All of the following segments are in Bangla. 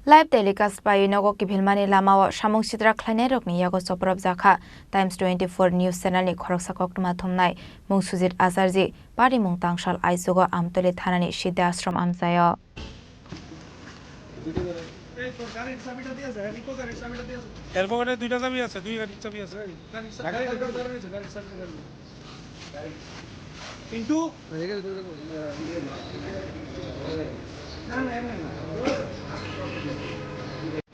Live telecast by Nogo Kipilmani Lamao Shamung Sitra Klanerok ni Yago Soprab Zakha Times 24 News Channel ni Khoroksakok Mathumnai Mung Sujit Azarji Pari Mung Tangshal Aisogo Amtole Thanani Siddha Ashram Amjayo এর পকেটে দুইটা চাবি আছে দুই গাড়ির চাবি আছে কিন্তু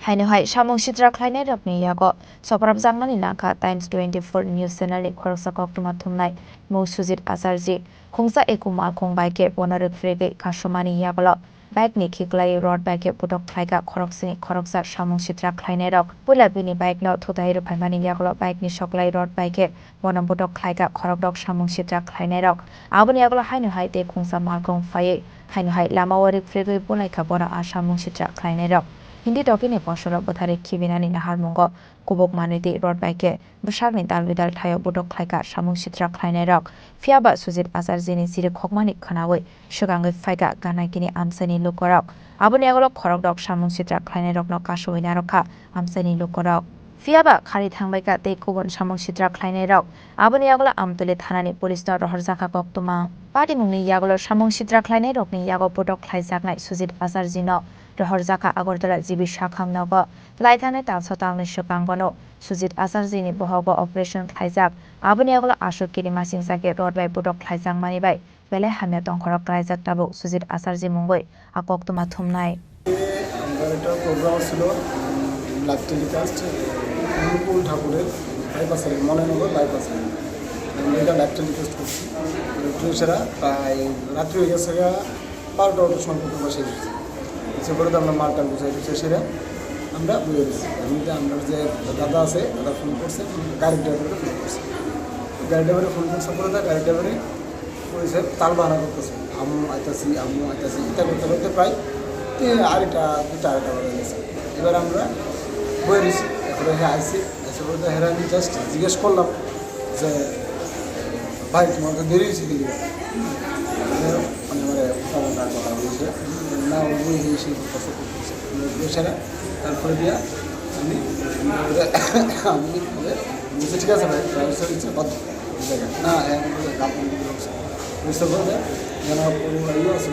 Hainohai Shamung Sitra Klanerok ni Yago Soprab Jangnani Naka Times 24 News Channel ni Khoroksakok Mathumnai Mung Sujit Azarji Khungsa Ekuma Khongbai ke Ponarek Frege Kashomani Yagolo Bike ni Khiklai road bike ke Putok Khlaiga Khoroksini Khoroksa Shamung Sitra Khlainerok Pulabini bike no Thothairo Phaimani Yagolo bike ni Soklai road bike ke Bonam Putok Khlaiga Khorokdok Shamung Sitra Khlainerok Aboni Yagolo Hainohai te Khungsa Malkong Phai Hainohai Lamawarik Frege Bolaika Bora Shamung Sitra Khlainerok Hindi tokini posoro bothare khibinani nahar mungo kubok maniti road bike bwsakni dalbidal thayo bodok khlaika samung sitra khlainarok phiaba Sujit Azarjini sire khokmani khanawi sugangwi phaiga ganakini amsani lukorok aboni agolok khorokdok samung sitra khlainarok no kasoi narokha amsani lukorok phiaba khari thangbaika tei kubon samung sitra khlainarok aboni agola amtole thanani police no rohorjaka koktuma party mungni yagolo samung sitra khlainarok ni yago bodok khlaijaknai Sujit Azarjino Rohorjaka Agortala Jibi Shakhang Nogo Laithane Talsotalni Shukangbono Sujit Azarjini Bohogo Operation Khaijak Aboni Agolo Ashok Kiri Masingsake Road by Budok Khaijang Manibai Bele Hamya Tongkhorok Khaijak Tabu Sujit Azarji Mungoi Akokuma Thumnai একটা প্রোগ্রাম ছিল লাইভ টেলিকাস্ট অনুকূল ঠাকুরের বাইপাসের মনেনগর বাইপাসে আমরা এটা লাইভ টেলিকাস্ট করছি পুলিশেরা প্রায় রাত্রি হয়ে গেছে 12টার সময় পর্যন্ত বসে গেছি সে করে তো আমরা মালটা বুঝাই দিচ্ছি সেটা আমরা বুঝে দিচ্ছি এমনিতে আমরা যে দাদা আছে দাদা ফোন করছে গাড়ির ড্রাইভারকে ফোন করছে গাড়ি ড্রাইভারে ফোন করছে পরে গাড়ি ড্রাইভারে পরিচয় তাল বাহানা করতেছে আম্মু আইতাছি এটা করতে করতে প্রায় আরেকটা আরেকটা বাজে গেছে এবার আমরা বয়ে দিচ্ছি এরপরে আইসি এসে বলতে হেরা আমি জাস্ট জিজ্ঞেস করলাম যে ভাই তোমার তো দেরি হয়েছে দিলি মানে আমার কথা বলছে না ওই সেই কষ্ট করতেছে সেটা তারপরে দিয়া আমি বলছি ঠিক আছে ভাই ড্রাইভার ইচ্ছে বাধ্য জায়গা না বুঝতে পারবে যেন ইয়ে আছে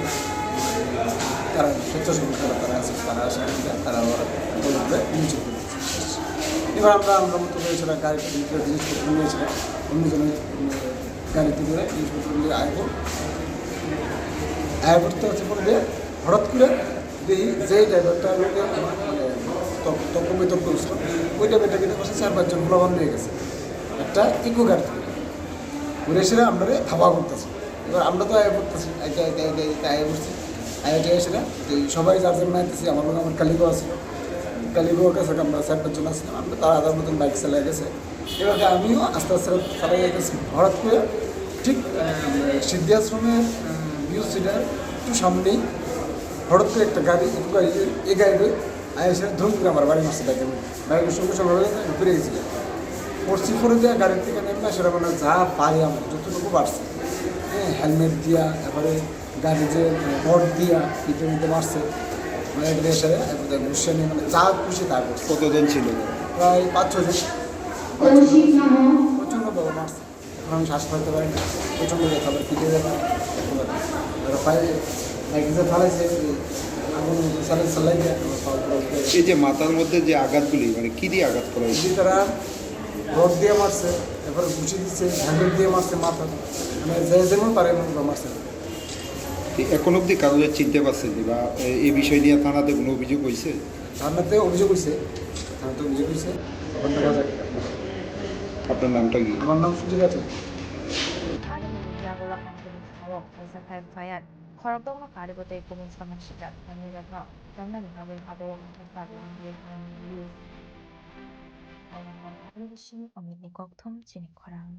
তারা স্বেচ্ছাসেবক তারা আছে তারা আসে তারা বলবে নিচে এবার আমরা মতো করেছিলাম গাড়িটা জিনিসপত্র নিয়েছিলাম অন্যজনের গাড়িতে করে জিনিসপত্র নিয়ে আয় করতে হচ্ছে পরে হঠাৎ করে দেখি যে ড্রাইভারটা লোকে মানে তর্ক বিতর্ক করছিল ওই ড্রাইভারটা কিন্তু বসে 4-5 জন ভ্লগার নিয়ে গেছে একটা ইকো গাড়ি ঘুরে এসে আমরা ধাবা করতেছি এবার আমরা তো আয় করতেছি আয় করছি আইআইটি এসে সবাই যার জন্য আইতেছি আমার কালিগো আছে কালিগোর কাছে আমরা 4-5 জন আসলাম আমরা তারা আধার মতন বাইক চালিয়ে গেছে এবার আমিও আস্তে আস্তে চালাই গেছি হঠাৎ করে ঠিক সিদ্ধি আশ্রমের ভিউ সিটার একটু সামনেই হঠাৎ করে একটা গাড়ি এই গাড়ি আইসে ধরুন করে আমার বাড়ি মারছে বাইকের সঙ্গে সঙ্গে ঘুরে গেছিল পড়ছি পরে দেওয়া গাড়ির থেকে নেমে সেটা মানে যা পারি আমার যতটুকু বাড়ছে হ্যাঁ হেলমেট দিয়া তারপরে গাড়ি যে বট দিয়া পিঠে মধ্যে মারছে মানে এসে ঘুষে নিয়ে মানে যা খুশি তা করছে কতজন ছিল প্রায় 5-6 জন প্রচণ্ড বড় মারছে এখন আমি শ্বাস পাইতে পারি না প্রচণ্ড ব্যথা আবার পিঠে ব্যথা এই যে মাথার মধ্যে যে আঘাতগুলি মানে কি দিয়ে আঘাত করা হয়েছে তারা রড দিয়ে মারছে এরপরে ঘুষি দিচ্ছে হ্যান্ডেল দিয়ে মারছে মাথা মানে যে যেমন পারে এমন মারছে এখন অবধি কাগজে চিনতে পারছে যে বা এই বিষয় নিয়ে থানাতে কোনো অভিযোগ হয়েছে থানাতে অভিযোগ হয়েছে আপনার নামটা কি আমার নাম সুজিত আছে Khorokdok no karibote kumun samang sida kami rakno tamna ni habe habe habe Ayang Omni Kokthom Chini Khorang